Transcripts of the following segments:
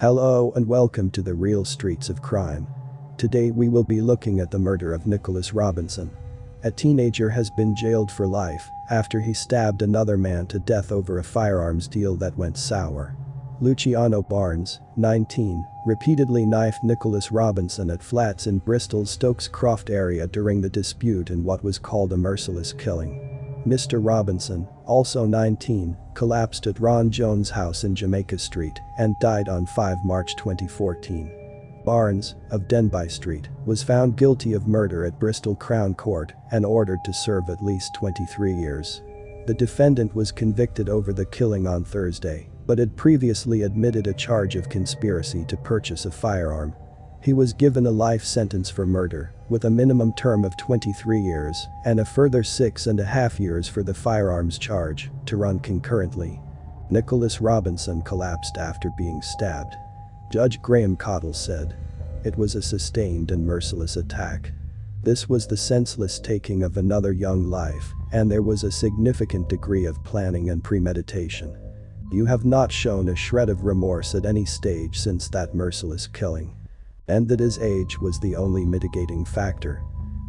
Hello and welcome to the real streets of crime. Today we will be looking at the murder of Nicholas Robinson. A teenager has been jailed for life after he stabbed another man to death over a firearms deal that went sour. Luchiano Barnes, 19, repeatedly knifed Nicholas Robinson at flats in Bristol's Stokes Croft area during the dispute in what was called a merciless killing. Mr. Robinson, also 19, collapsed at Ron Jones' house in Jamaica Street and died on 5 March 2014. Barnes, of Denbigh Street, was found guilty of murder at Bristol Crown Court and ordered to serve at least 23 years. The defendant was convicted over the killing on Thursday, but had previously admitted a charge of conspiracy to purchase a firearm. He was given a life sentence for murder, with a minimum term of 23 years and a further 6.5 years for the firearms charge, to run concurrently. Nicholas Robinson collapsed after being stabbed. Judge Graham Cottle said. It was a sustained and merciless attack. This was the senseless taking of another young life, and there was a significant degree of planning and premeditation. You have not shown a shred of remorse at any stage since that merciless killing. And that his age was the only mitigating factor.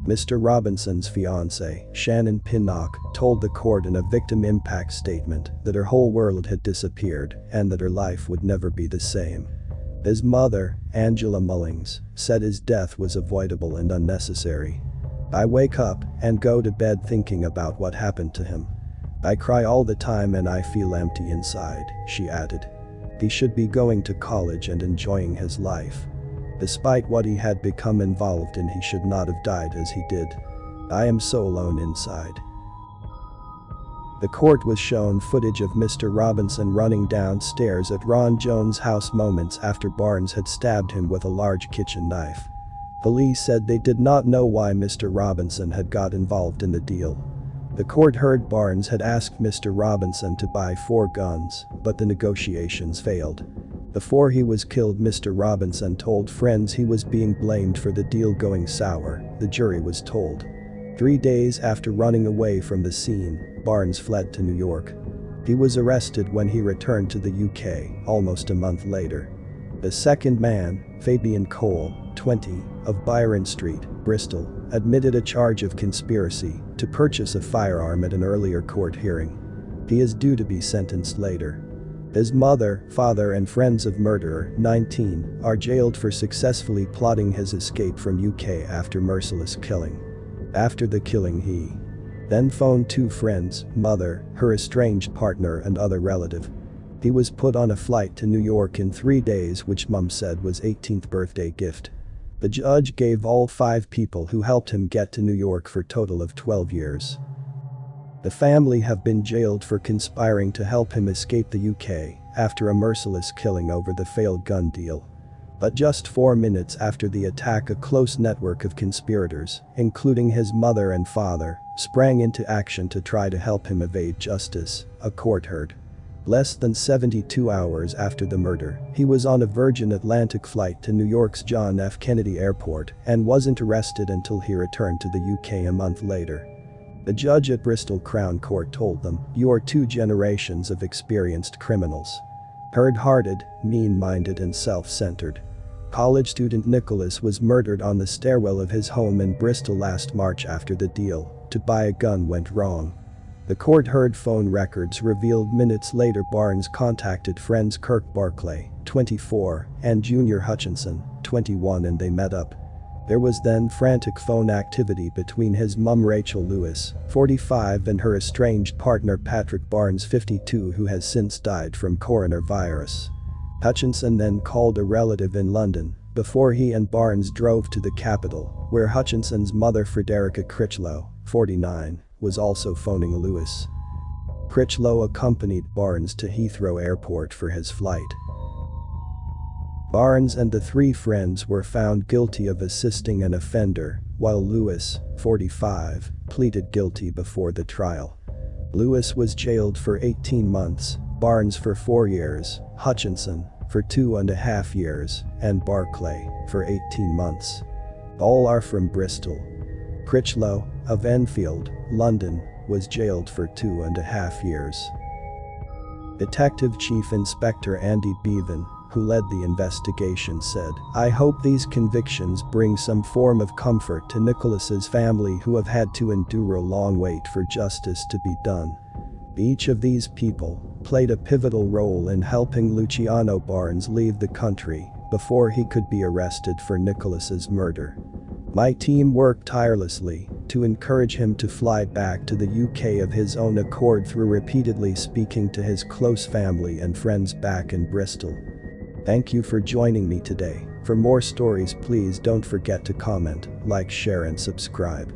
Mr. Robinson's fiancée, Shannon Pinnock, told the court in a victim impact statement that her whole world had disappeared and that her life would never be the same. His mother, Angela Mullings, said his death was avoidable and unnecessary. I wake up and go to bed thinking about what happened to him. I cry all the time and I feel empty inside, she added. He should be going to college and enjoying his life. Despite what he had become involved in, he should not have died as he did. I am so alone inside. The court was shown footage of Mr. Robinson running downstairs at Ron Jones' house moments after Barnes had stabbed him with a large kitchen knife. Police said they did not know why Mr. Robinson had got involved in the deal. The court heard Barnes had asked Mr. Robinson to buy 4 guns, but the negotiations failed. Before he was killed, Mr. Robinson told friends he was being blamed for the deal going sour, the jury was told. 3 days after running away from the scene, Barnes fled to New York. He was arrested when he returned to the UK, almost a month later. The second man, Fabian Cole, 20, of Byron Street, Bristol, admitted a charge of conspiracy to purchase a firearm at an earlier court hearing. He is due to be sentenced later. His mother, father and friends of murderer, 19, are jailed for successfully plotting his escape from UK after merciless killing. After the killing he then phoned 2 friends, mother, her estranged partner and other relative. He was put on a flight to New York in 3 days, which mum said was 18th birthday gift. The judge gave all 5 people who helped him get to New York for total of 12 years. The family have been jailed for conspiring to help him escape the UK after a merciless killing over the failed gun deal. But just 4 minutes after the attack, a close network of conspirators, including his mother and father, sprang into action to try to help him evade justice, a court heard. Less than 72 hours after the murder, he was on a Virgin Atlantic flight to New York's John F. Kennedy Airport and wasn't arrested until he returned to the UK a month later. The judge at Bristol Crown Court told them, "You're 2 generations of experienced criminals. Hard-hearted, mean-minded and self-centered." College student Nicholas was murdered on the stairwell of his home in Bristol last March after the deal to buy a gun went wrong. The court heard phone records revealed minutes later Barnes contacted friends Kirk Barclay, 24, and Junior Hutchinson, 21, and they met up. There was then frantic phone activity between his mum Rachel Lewis, 45, and her estranged partner Patrick Barnes, 52, who has since died from coronavirus. Hutchinson then called a relative in London before he and Barnes drove to the capital, where Hutchinson's mother Frederica Critchlow, 49, was also phoning Lewis. Critchlow accompanied Barnes to Heathrow Airport for his flight. Barnes and the 3 friends were found guilty of assisting an offender, while Lewis, 45, pleaded guilty before the trial. Lewis was jailed for 18 months, Barnes for 4 years, Hutchinson for 2.5 years, and Barclay for 18 months. All are from Bristol. Critchlow, of Enfield, London, was jailed for 2.5 years. Detective Chief Inspector Andy Bevan, who led the investigation, said, "I hope these convictions bring some form of comfort to Nicholas's family, who have had to endure a long wait for justice to be done. Each of these people played a pivotal role in helping Luchiano Barnes leave the country before he could be arrested for Nicholas's murder. My team worked tirelessly to encourage him to fly back to the UK of his own accord through repeatedly speaking to his close family and friends back in Bristol. Thank you for joining me today. For more stories, please don't forget to comment, like, share and subscribe."